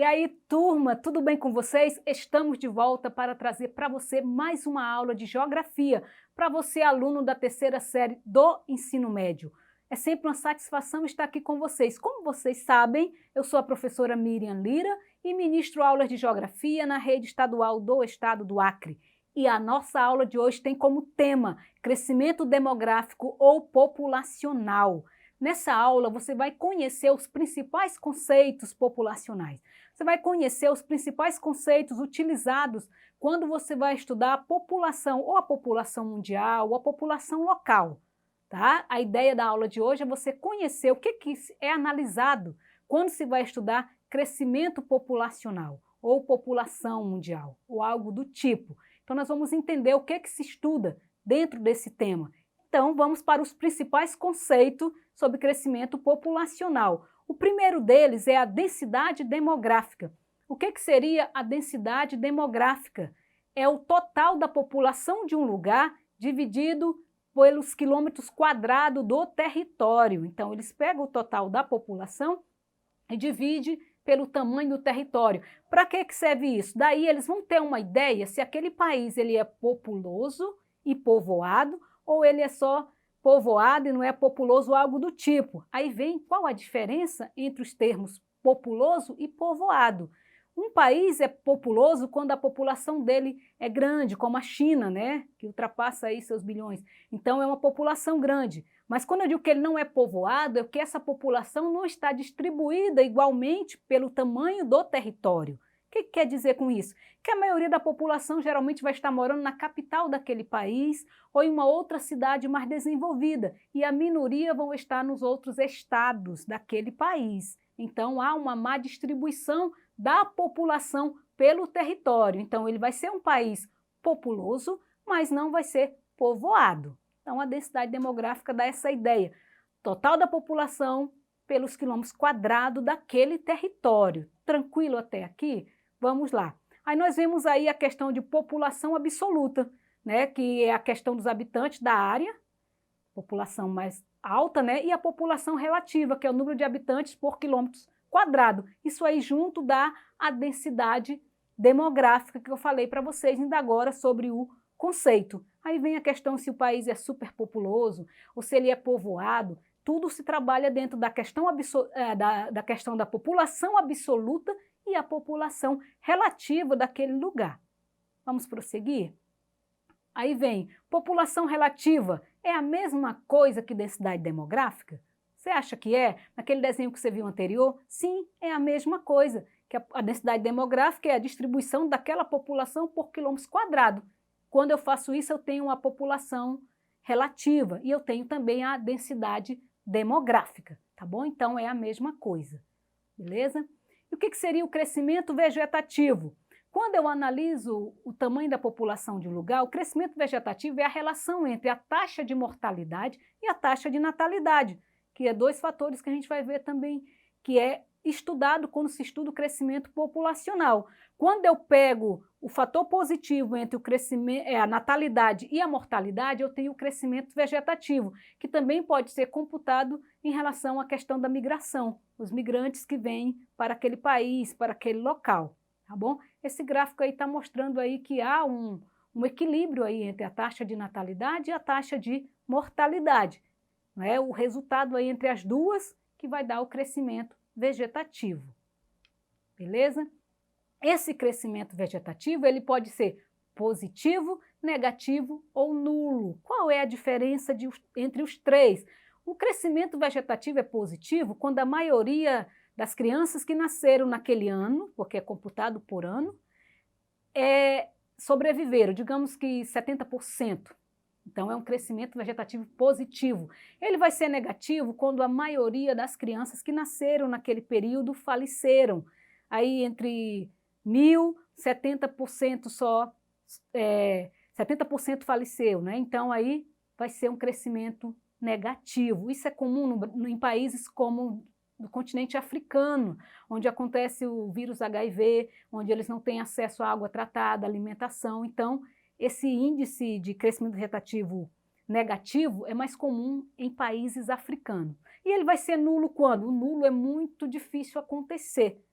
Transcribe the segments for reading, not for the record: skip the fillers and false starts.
aí, turma, tudo bem com vocês? Estamos de volta para trazer para você mais uma aula de geografia, para você, aluno da terceira série do ensino médio. É sempre uma satisfação estar aqui com vocês. Como vocês sabem, eu sou a professora Miriam Lira e ministro aulas de geografia na rede estadual do estado do Acre. E a nossa aula de hoje tem como tema crescimento demográfico ou populacional. Nessa aula, você vai conhecer os principais conceitos populacionais. Você vai conhecer os principais conceitos utilizados quando você vai estudar a população, ou a população mundial, ou a população local. Tá? A ideia da aula de hoje é você conhecer o que é analisado quando se vai estudar crescimento populacional, ou população mundial, ou algo do tipo. Então, nós vamos entender o que se estuda dentro desse tema. Então, vamos para os principais conceitos sobre crescimento populacional. O primeiro deles é a densidade demográfica. O que seria a densidade demográfica? É o total da população de um lugar dividido pelos quilômetros quadrados do território. Então, eles pegam o total da população e dividem pelo tamanho do território. Para que serve isso? Daí eles vão ter uma ideia se aquele país ele é populoso e povoado, ou ele é só povoado e não é populoso, algo do tipo. Aí vem qual a diferença entre os termos populoso e povoado. Um país é populoso quando a população dele é grande, como a China, né? Que ultrapassa aí seus bilhões. Então é uma população grande. Mas quando eu digo que ele não é povoado, é porque essa população não está distribuída igualmente pelo tamanho do território. O que quer dizer com isso? Que a maioria da população geralmente vai estar morando na capital daquele país ou em uma outra cidade mais desenvolvida, e a minoria vão estar nos outros estados daquele país. Então há uma má distribuição da população pelo território. Então ele vai ser um país populoso, mas não vai ser povoado. Então a densidade demográfica dá essa ideia. Total da população pelos quilômetros quadrados daquele território. Tranquilo até aqui? Vamos lá. Aí nós vemos aí a questão de população absoluta, né, que é a questão dos habitantes da área, população mais alta, né, e a população relativa, que é o número de habitantes por quilômetros quadrado. Isso aí junto dá a densidade demográfica que eu falei para vocês ainda agora sobre o conceito. Aí vem a questão se o país é superpopuloso ou se ele é povoado. Tudo se trabalha dentro da questão, da população absoluta e a população relativa daquele lugar. Vamos prosseguir? Aí vem, população relativa é a mesma coisa que densidade demográfica? Você acha que é? Naquele desenho que você viu anterior? Sim, é a mesma coisa, que a densidade demográfica é a distribuição daquela população por quilômetros quadrados. Quando eu faço isso, eu tenho uma população relativa e eu tenho também a densidade demográfica, tá bom? Então, é a mesma coisa, beleza? E o que seria o crescimento vegetativo? Quando eu analiso o tamanho da população de um lugar, o crescimento vegetativo é a relação entre a taxa de mortalidade e a taxa de natalidade, que é dois fatores que a gente vai ver também, que é estudado quando se estuda o crescimento populacional. Quando eu pego o fator positivo entre o crescimento, a natalidade e a mortalidade, eu tenho o crescimento vegetativo, que também pode ser computado em relação à questão da migração, os migrantes que vêm para aquele país, para aquele local, tá bom? Esse gráfico aí está mostrando aí que há um equilíbrio aí entre a taxa de natalidade e a taxa de mortalidade. Não é? O resultado aí entre as duas que vai dar o crescimento vegetativo, beleza? Esse crescimento vegetativo ele pode ser positivo, negativo ou nulo. Qual é a diferença entre os três? O crescimento vegetativo é positivo quando a maioria das crianças que nasceram naquele ano, porque é computado por ano, sobreviveram, digamos que 70%. Então, é um crescimento vegetativo positivo. Ele vai ser negativo quando a maioria das crianças que nasceram naquele período faleceram. Aí, entre 1.000, 70% só, 70% faleceu, né? Então, aí vai ser um crescimento negativo. Isso é comum em países como do continente africano, onde acontece o vírus HIV, onde eles não têm acesso à água tratada, alimentação. Então, esse índice de crescimento vegetativo negativo é mais comum em países africanos. E ele vai ser nulo quando? O nulo é muito difícil acontecer,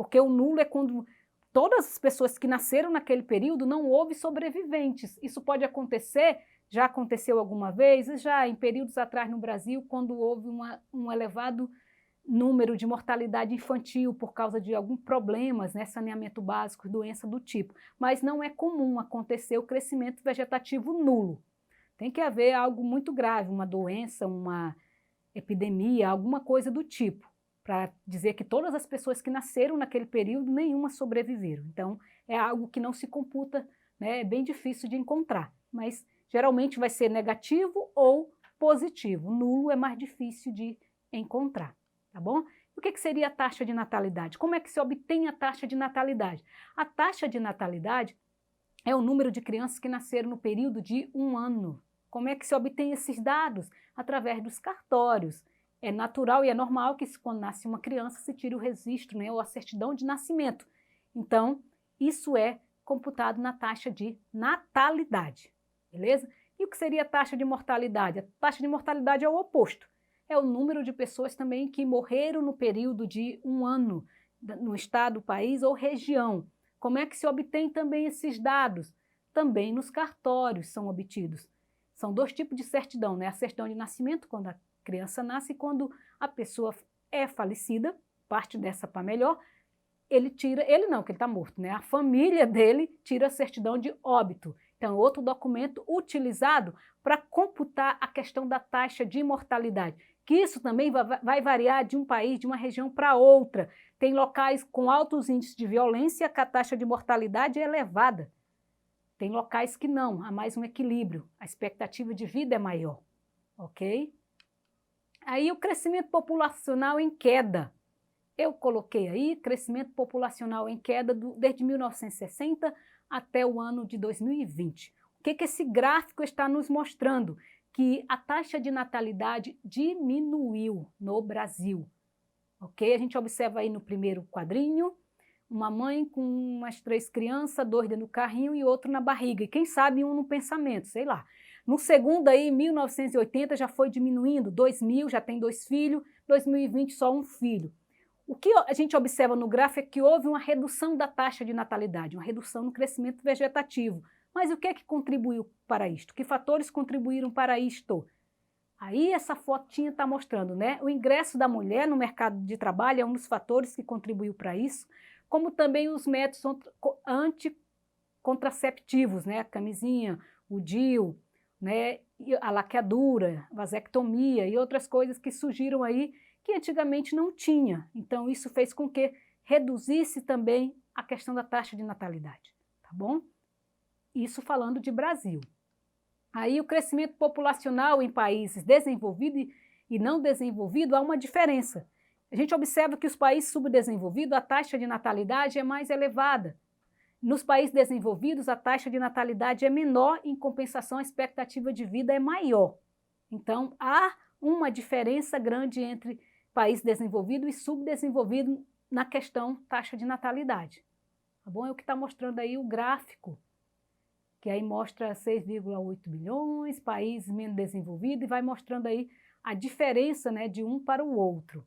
porque o nulo é quando todas as pessoas que nasceram naquele período não houve sobreviventes. Isso pode acontecer, já aconteceu alguma vez, já em períodos atrás no Brasil, quando houve um elevado número de mortalidade infantil por causa de alguns problemas, né, saneamento básico, doença do tipo. Mas não é comum acontecer o crescimento vegetativo nulo. Tem que haver algo muito grave, uma doença, uma epidemia, alguma coisa do tipo, para dizer que todas as pessoas que nasceram naquele período, nenhuma sobreviveram. Então, é algo que não se computa, né, é bem difícil de encontrar, mas geralmente vai ser negativo ou positivo. Nulo é mais difícil de encontrar, tá bom? O que seria a taxa de natalidade? Como é que se obtém a taxa de natalidade? A taxa de natalidade é o número de crianças que nasceram no período de 1 ano. Como é que se obtém esses dados? Através dos cartórios. É natural e é normal que quando nasce uma criança se tire o registro, né, ou a certidão de nascimento. Então, isso é computado na taxa de natalidade, beleza? E o que seria a taxa de mortalidade? A taxa de mortalidade é o oposto. É o número de pessoas também que morreram no período de 1 ano, no estado, país ou região. Como é que se obtém também esses dados? Também nos cartórios são obtidos. São 2 tipos de certidão, né? A certidão de nascimento, quando a criança nasce, e quando a pessoa é falecida, parte dessa para melhor, ele não, que ele está morto, né? A família dele tira a certidão de óbito. Então, outro documento utilizado para computar a questão da taxa de mortalidade, que isso também vai variar de um país, de uma região para outra. Tem locais com altos índices de violência que a taxa de mortalidade é elevada. Tem locais que não, há mais um equilíbrio, a expectativa de vida é maior, ok? Aí o crescimento populacional em queda. Eu coloquei aí crescimento populacional em queda desde 1960 até o ano de 2020. O que esse gráfico está nos mostrando? Que a taxa de natalidade diminuiu no Brasil, ok? A gente observa aí no primeiro quadrinho, uma mãe com umas 3 crianças, 2 dentro do carrinho e outro na barriga, e quem sabe um no pensamento, sei lá. No segundo aí, 1980 já foi diminuindo, 2000 já tem 2 filhos, 2020 só 1 filho. O que a gente observa no gráfico é que houve uma redução da taxa de natalidade, uma redução no crescimento vegetativo. Mas o que é que contribuiu para isto? Que fatores contribuíram para isto? Aí essa fotinha está mostrando, né? O ingresso da mulher no mercado de trabalho é um dos fatores que contribuiu para isso, como também os métodos anticontraceptivos, né? A camisinha, o DIU, né? A laqueadura, a vasectomia e outras coisas que surgiram aí que antigamente não tinha. Então, isso fez com que reduzisse também a questão da taxa de natalidade, tá bom? Isso falando de Brasil. Aí o crescimento populacional em países desenvolvidos e não desenvolvidos há uma diferença. A gente observa que os países subdesenvolvidos, a taxa de natalidade é mais elevada. Nos países desenvolvidos, a taxa de natalidade é menor, em compensação, a expectativa de vida é maior. Então, há uma diferença grande entre país desenvolvido e subdesenvolvido na questão taxa de natalidade. Tá bom? É o que está mostrando aí o gráfico, que aí mostra 6,8 bilhões, países menos desenvolvidos, e vai mostrando aí a diferença, né, de um para o outro,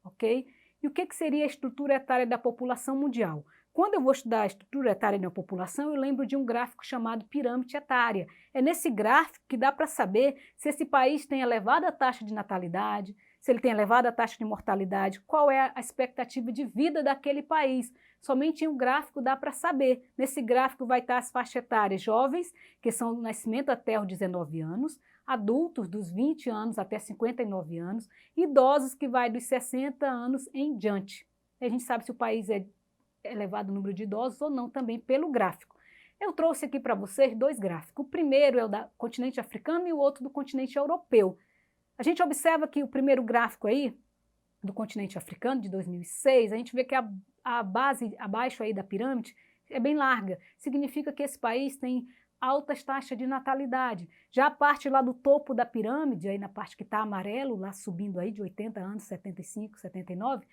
ok? E o que seria a estrutura etária da população mundial? Quando eu vou estudar a estrutura etária da população, eu lembro de um gráfico chamado pirâmide etária. É nesse gráfico que dá para saber se esse país tem elevada taxa de natalidade, se ele tem elevada taxa de mortalidade, qual é a expectativa de vida daquele país. Somente em um gráfico dá para saber. Nesse gráfico vai estar as faixas etárias jovens, que são do nascimento até os 19 anos, adultos dos 20 anos até 59 anos, idosos que vai dos 60 anos em diante. A gente sabe se o país é elevado o número de idosos ou não também pelo gráfico. Eu trouxe aqui para vocês 2 gráficos. O primeiro é o do continente africano e o outro do continente europeu. A gente observa que o primeiro gráfico aí, do continente africano, de 2006, a gente vê que a base abaixo aí da pirâmide é bem larga. Significa que esse país tem altas taxas de natalidade. Já a parte lá do topo da pirâmide, aí na parte que está amarelo, lá subindo aí de 80 anos, 75, 79,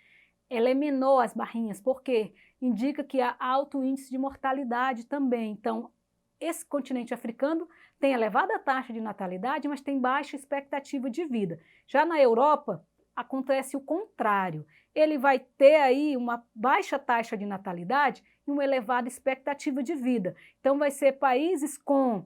ela é menor, as barrinhas, porque indica que há alto índice de mortalidade também. Então, esse continente africano tem elevada taxa de natalidade, mas tem baixa expectativa de vida. Já na Europa, acontece o contrário. Ele vai ter aí uma baixa taxa de natalidade e uma elevada expectativa de vida. Então vai ser países com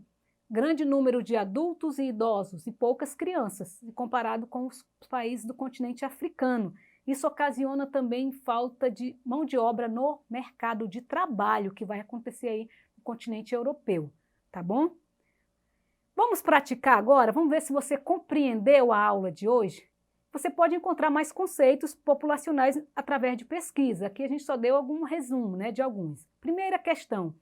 grande número de adultos e idosos e poucas crianças, comparado com os países do continente africano. Isso ocasiona também falta de mão de obra no mercado de trabalho, que vai acontecer aí no continente europeu, tá bom? Vamos praticar agora? Vamos ver se você compreendeu a aula de hoje? Você pode encontrar mais conceitos populacionais através de pesquisa. Aqui a gente só deu algum resumo, né, de alguns. Primeira questão.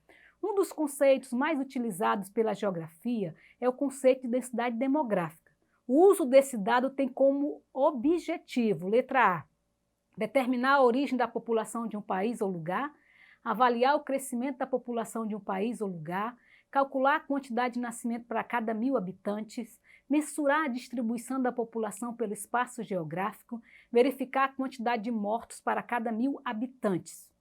Um dos conceitos mais utilizados pela geografia é o conceito de densidade demográfica. O uso desse dado tem como objetivo, letra A, determinar a origem da população de um país ou lugar, avaliar o crescimento da população de um país ou lugar, calcular a quantidade de nascimento para cada 1.000 habitantes, mensurar a distribuição da população pelo espaço geográfico, verificar a quantidade de mortos para cada 1.000 habitantes.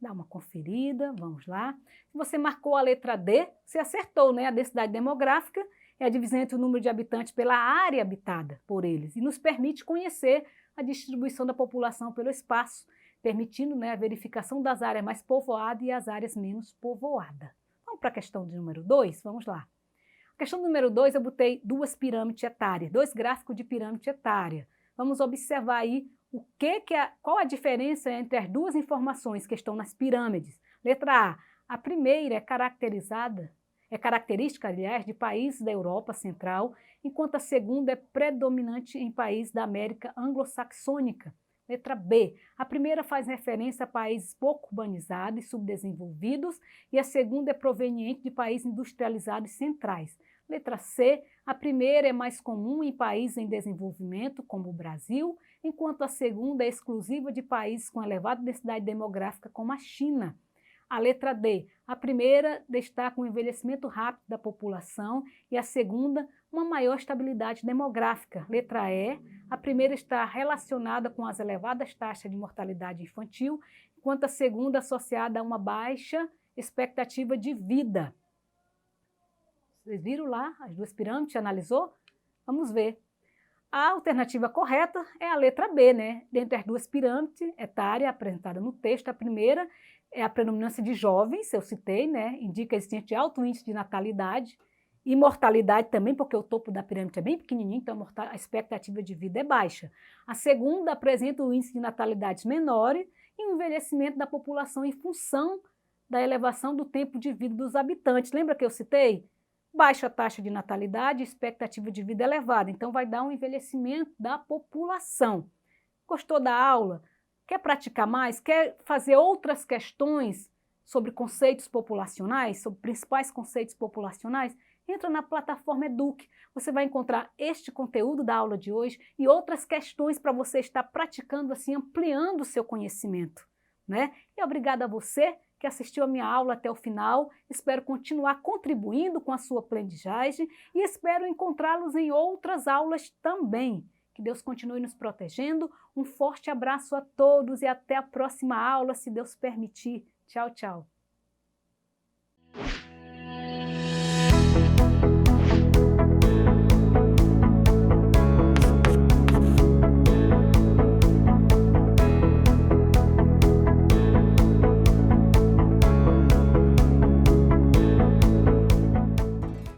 Dá uma conferida, vamos lá. Se você marcou a letra D, você acertou, né? A densidade demográfica é a divisão entre o número de habitantes pela área habitada por eles e nos permite conhecer a distribuição da população pelo espaço, permitindo, né, a verificação das áreas mais povoadas e as áreas menos povoadas. Vamos para a questão de número 2? Vamos lá. A questão número 2, eu botei duas pirâmides etárias, dois gráficos de pirâmide etária. Vamos observar aí qual a diferença entre as duas informações que estão nas pirâmides. Letra A primeira é característica, aliás, de países da Europa Central, enquanto a segunda é predominante em países da América anglo-saxônica. Letra B, a primeira faz referência a países pouco urbanizados e subdesenvolvidos e a segunda é proveniente de países industrializados e centrais. Letra C, a primeira é mais comum em países em desenvolvimento, como o Brasil, enquanto a segunda é exclusiva de países com elevada densidade demográfica, como a China. A letra D, a primeira destaca o envelhecimento rápido da população e a segunda, uma maior estabilidade demográfica. Letra E, a primeira está relacionada com as elevadas taxas de mortalidade infantil, enquanto a segunda associada a uma baixa expectativa de vida. Vocês viram lá as duas pirâmides, analisou? Vamos ver. A alternativa correta é a letra B, né? Dentre as duas pirâmides etárias apresentadas no texto, a primeira é a predominância de jovens, eu citei, né? Indica a existência de alto índice de natalidade e mortalidade também, porque o topo da pirâmide é bem pequenininho, então a expectativa de vida é baixa. A segunda apresenta o índice de natalidade menor e o envelhecimento da população em função da elevação do tempo de vida dos habitantes. Lembra que eu citei? Baixa taxa de natalidade e expectativa de vida elevada, então vai dar um envelhecimento da população. Gostou da aula? Quer praticar mais? Quer fazer outras questões sobre conceitos populacionais, sobre principais conceitos populacionais? Entra na plataforma Eduque. Você vai encontrar este conteúdo da aula de hoje e outras questões para você estar praticando, assim, ampliando o seu conhecimento, né? E obrigada a você que assistiu a minha aula até o final. Espero continuar contribuindo com a sua aprendizagem e espero encontrá-los em outras aulas também. Que Deus continue nos protegendo. Um forte abraço a todos e até a próxima aula, se Deus permitir. Tchau, tchau.